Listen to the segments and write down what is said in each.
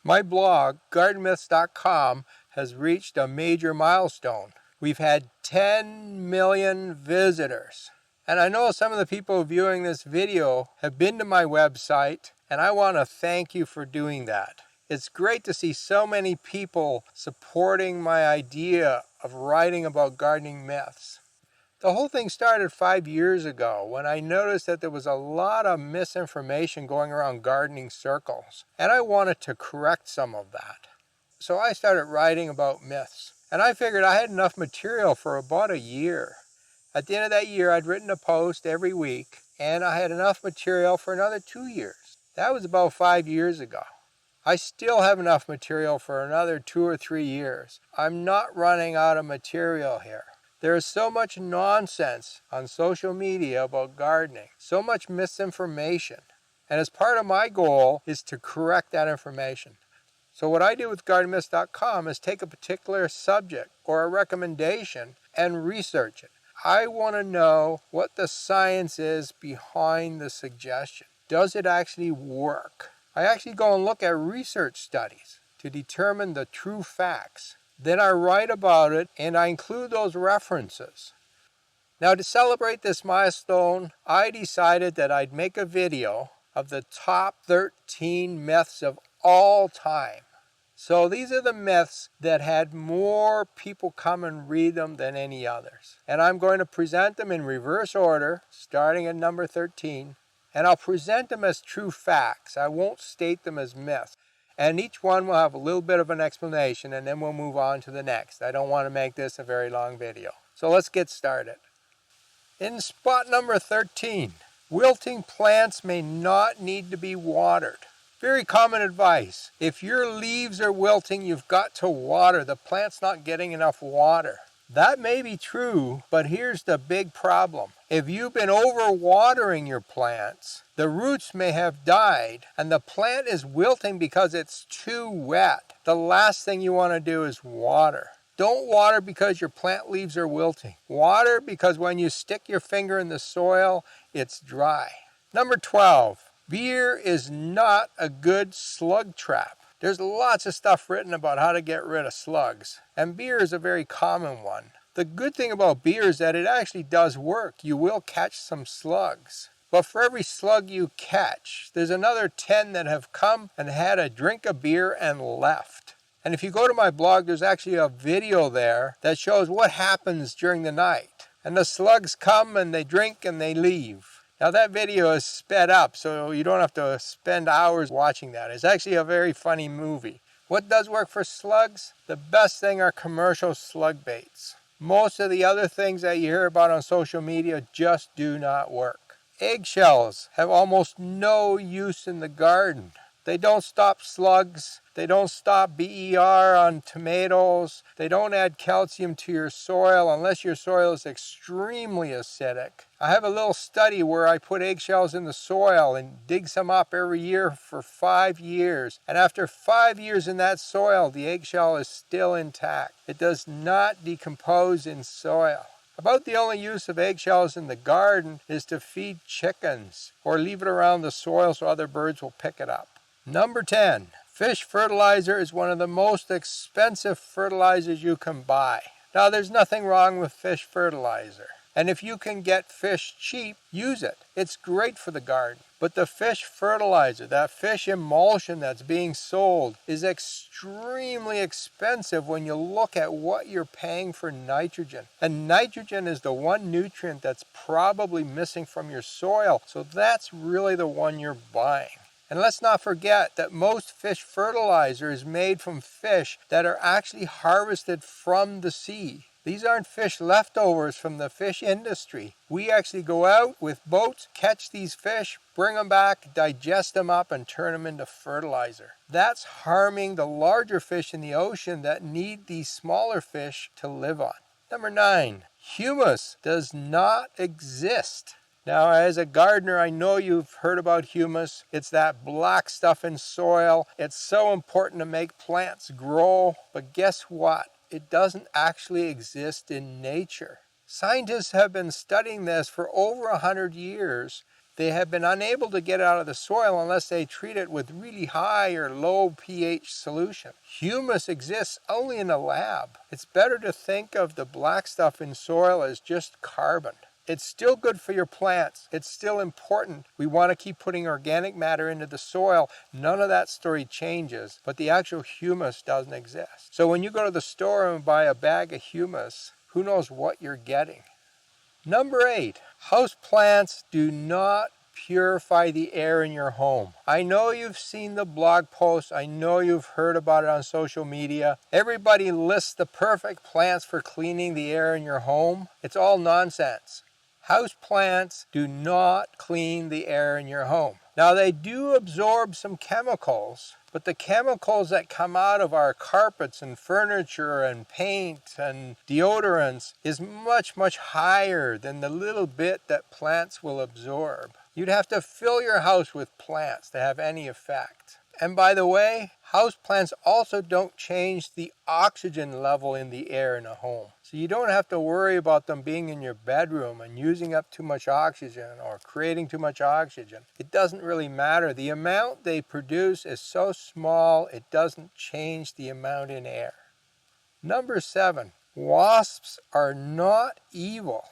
My blog, gardenmyths.com, has reached a major milestone. We've had 10 million visitors. And I know some of the people viewing this video have been to my website, and I want to thank you for doing that. It's great to see so many people supporting my idea of writing about gardening myths. The whole thing started 5 years ago when I noticed that there was a lot of misinformation going around gardening circles, and I wanted to correct some of that. So I started writing about myths, and I figured I had enough material for about a year. At the end of that year, I'd written a post every week, and I had enough material for another 2 years. That was about 5 years ago. I still have enough material for another 2 or 3 years. I'm not running out of material here. There is so much nonsense on social media about gardening, so much misinformation. And as part of my goal is to correct that information. So what I do with gardenmyths.com is take a particular subject or a recommendation and research it. I want to know what the science is behind the suggestion. Does it actually work? I actually go and look at research studies to determine the true facts. Then I write about it and I include those references. Now, to celebrate this milestone, I decided that I'd make a video of the top 13 myths of all time. So these are the myths that had more people come and read them than any others. And I'm going to present them in reverse order, starting at number 13. And I'll present them as true facts. I won't state them as myths. And each one will have a little bit of an explanation, and then we'll move on to the next. I don't want to make this a very long video. So let's get started. In spot number 13, wilting plants may not need to be watered. Very common advice. If your leaves are wilting, you've got to water. The plant's not getting enough water. That may be true, but here's the big problem. If you've been overwatering your plants, the roots may have died, and the plant is wilting because it's too wet. The last thing you want to do is water. Don't water because your plant leaves are wilting. Water because when you stick your finger in the soil, it's dry. Number 12, beer is not a good slug trap. There's lots of stuff written about how to get rid of slugs, and beer is a very common one. The good thing about beer is that it actually does work. You will catch some slugs. But for every slug you catch, there's another 10 that have come and had a drink of beer and left. And if you go to my blog, there's actually a video there that shows what happens during the night. And the slugs come and they drink and they leave. Now that video is sped up, so you don't have to spend hours watching that. It's actually a very funny movie. What does work for slugs? The best thing are commercial slug baits. Most of the other things that you hear about on social media just do not work. Eggshells have almost no use in the garden. They don't stop slugs. They don't stop BER on tomatoes. They don't add calcium to your soil unless your soil is extremely acidic. I have a little study where I put eggshells in the soil and dig some up every year for 5 years. And after 5 years in that soil, the eggshell is still intact. It does not decompose in soil. About the only use of eggshells in the garden is to feed chickens or leave it around the soil so other birds will pick it up. Number 10, fish fertilizer is one of the most expensive fertilizers you can buy. Now, there's nothing wrong with fish fertilizer. And if you can get fish cheap, use it. It's great for the garden. But the fish fertilizer, that fish emulsion that's being sold, is extremely expensive when you look at what you're paying for nitrogen. And nitrogen is the one nutrient that's probably missing from your soil. So that's really the one you're buying. And let's not forget that most fish fertilizer is made from fish that are actually harvested from the sea. These aren't fish leftovers from the fish industry. We actually go out with boats, catch these fish, bring them back, digest them up, and turn them into fertilizer. That's harming the larger fish in the ocean that need these smaller fish to live on. Number 9, humus does not exist. Now, as a gardener, I know you've heard about humus. It's that black stuff in soil. It's so important to make plants grow. But guess what? It doesn't actually exist in nature. Scientists have been studying this for over 100 years, They have been unable to get out of the soil unless they treat it with really high or low pH solution. Humus exists only in a lab. It's better to think of the black stuff in soil as just carbon. It's still good for your plants. It's still important. We want to keep putting organic matter into the soil. None of that story changes, but the actual humus doesn't exist. So when you go to the store and buy a bag of humus, who knows what you're getting? Number 8, house plants do not purify the air in your home. I know you've seen the blog posts. I know you've heard about it on social media. Everybody lists the perfect plants for cleaning the air in your home. It's all nonsense. House plants do not clean the air in your home. Now they do absorb some chemicals, but the chemicals that come out of our carpets and furniture and paint and deodorants is much, much higher than the little bit that plants will absorb. You'd have to fill your house with plants to have any effect. And by the way, houseplants also don't change the oxygen level in the air in a home. So you don't have to worry about them being in your bedroom and using up too much oxygen or creating too much oxygen. It doesn't really matter. The amount they produce is so small, it doesn't change the amount in air. Number 7, wasps are not evil.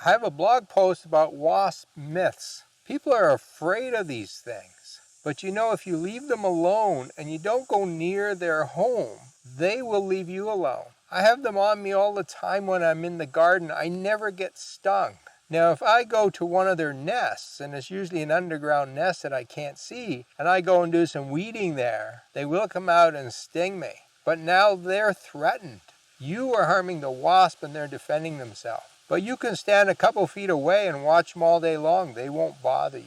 I have a blog post about wasp myths. People are afraid of these things. But you know, if you leave them alone and you don't go near their home, they will leave you alone. I have them on me all the time when I'm in the garden. I never get stung. Now, if I go to one of their nests, and it's usually an underground nest that I can't see, and I go and do some weeding there, they will come out and sting me. But now they're threatened. You are harming the wasp and they're defending themselves. But you can stand a couple feet away and watch them all day long. They won't bother you.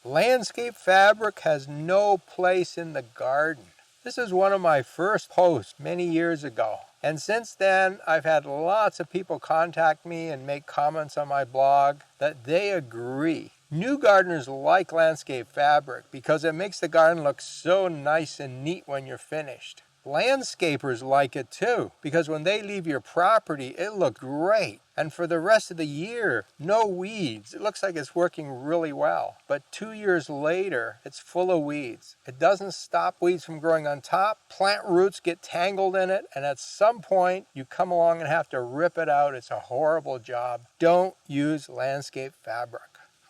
Landscape fabric has no place in the garden. This is one of my first posts many years ago. And since then, I've had lots of people contact me and make comments on my blog that they agree. New gardeners like landscape fabric because it makes the garden look so nice and neat when you're finished. Landscapers like it too, because when they leave your property, it looks great. And for the rest of the year, no weeds. It looks like it's working really well. But 2 years later, it's full of weeds. It doesn't stop weeds from growing on top. Plant roots get tangled in it, and at some point, you come along and have to rip it out. It's a horrible job. Don't use landscape fabric.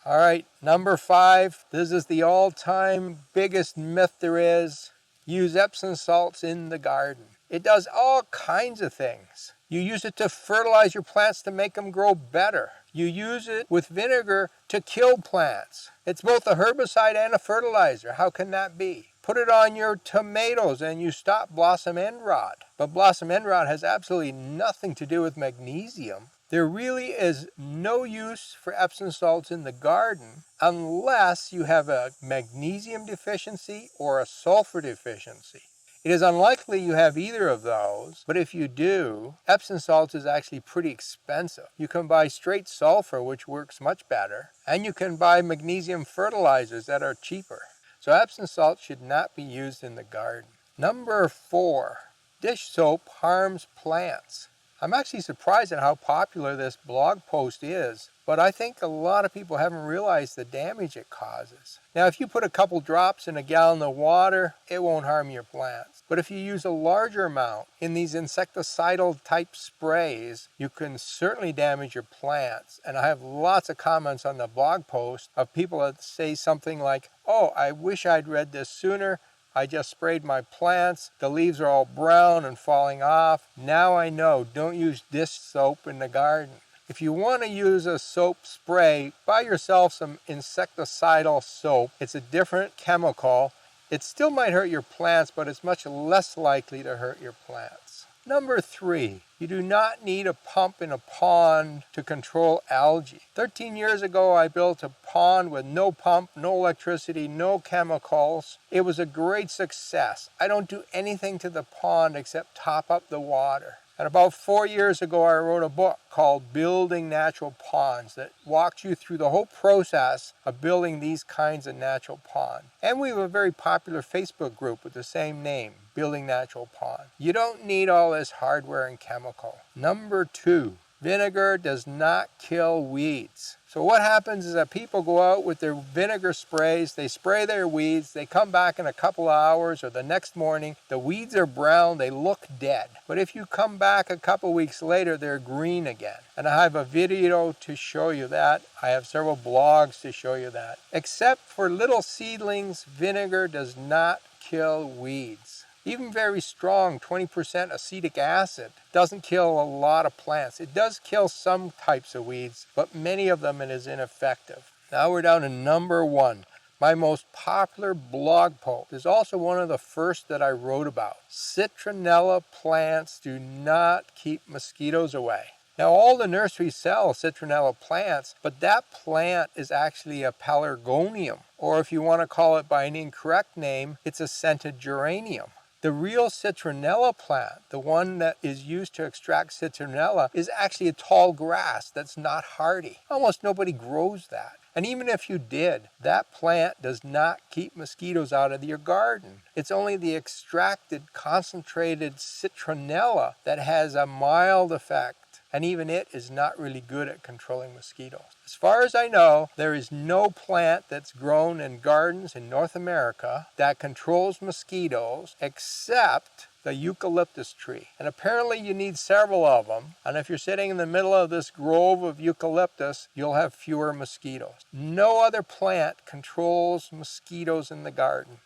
All right, number 5. This is the all-time biggest myth there is. Use Epsom salts in the garden. It does all kinds of things. You use it to fertilize your plants to make them grow better. You use it with vinegar to kill plants. It's both a herbicide and a fertilizer. How can that be? Put it on your tomatoes and you stop blossom end rot. But blossom end rot has absolutely nothing to do with magnesium. There really is no use for Epsom salts in the garden unless you have a magnesium deficiency or a sulfur deficiency. It is unlikely you have either of those, but if you do, Epsom salts is actually pretty expensive. You can buy straight sulfur, which works much better, and you can buy magnesium fertilizers that are cheaper. So Epsom salt should not be used in the garden. Number 4, dish soap harms plants. I'm actually surprised at how popular this blog post is, but I think a lot of people haven't realized the damage it causes. Now, if you put a couple drops in a gallon of water, it won't harm your plants. But if you use a larger amount in these insecticidal type sprays, you can certainly damage your plants. And I have lots of comments on the blog post of people that say something like, "Oh, I wish I'd read this sooner. I just sprayed my plants. The leaves are all brown and falling off. Now I know, don't use dish soap in the garden." If you want to use a soap spray, buy yourself some insecticidal soap. It's a different chemical. It still might hurt your plants, but it's much less likely to hurt your plants. Number 3, you do not need a pump in a pond to control algae. 13 years ago, I built a pond with no pump, no electricity, no chemicals. It was a great success. I don't do anything to the pond except top up the water. And about 4 years ago, I wrote a book called Building Natural Ponds that walks you through the whole process of building these kinds of natural ponds. And we have a very popular Facebook group with the same name, Building Natural Ponds. You don't need all this hardware and chemical. Number 2, Vinegar does not kill weeds. So what happens is that people go out with their vinegar sprays, they spray their weeds, they come back in a couple of hours or the next morning, the weeds are brown, they look dead. But if you come back a couple weeks later, they're green again. And I have a video to show you that. I have several blogs to show you that. Except for little seedlings, vinegar does not kill weeds. Even very strong 20% acetic acid doesn't kill a lot of plants. It does kill some types of weeds, but many of them it is ineffective. Now we're down to number 1. My most popular blog post is also one of the first that I wrote about. Citronella plants do not keep mosquitoes away. Now all the nurseries sell citronella plants, but that plant is actually a pelargonium, or if you want to call it by an incorrect name, it's a scented geranium. The real citronella plant, the one that is used to extract citronella, is actually a tall grass that's not hardy. Almost nobody grows that. And even if you did, that plant does not keep mosquitoes out of your garden. It's only the extracted, concentrated citronella that has a mild effect. And even it is not really good at controlling mosquitoes. As far as I know, there is no plant that's grown in gardens in North America that controls mosquitoes except the eucalyptus tree. And apparently you need several of them. And if you're sitting in the middle of this grove of eucalyptus, you'll have fewer mosquitoes. No other plant controls mosquitoes in the garden.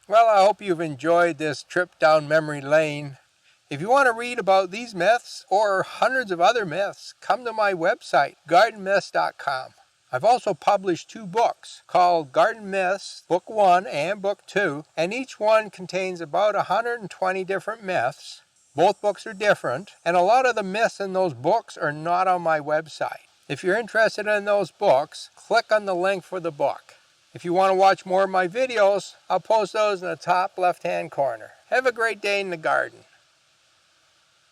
Well, I hope you've enjoyed this trip down memory lane. If you want to read about these myths or hundreds of other myths, come to my website, gardenmyths.com. I've also published 2 books called Garden Myths, Book 1 and Book 2, and each one contains about 120 different myths. Both books are different, and a lot of the myths in those books are not on my website. If you're interested in those books, click on the link for the book. If you want to watch more of my videos, I'll post those in the top left-hand corner. Have a great day in the garden.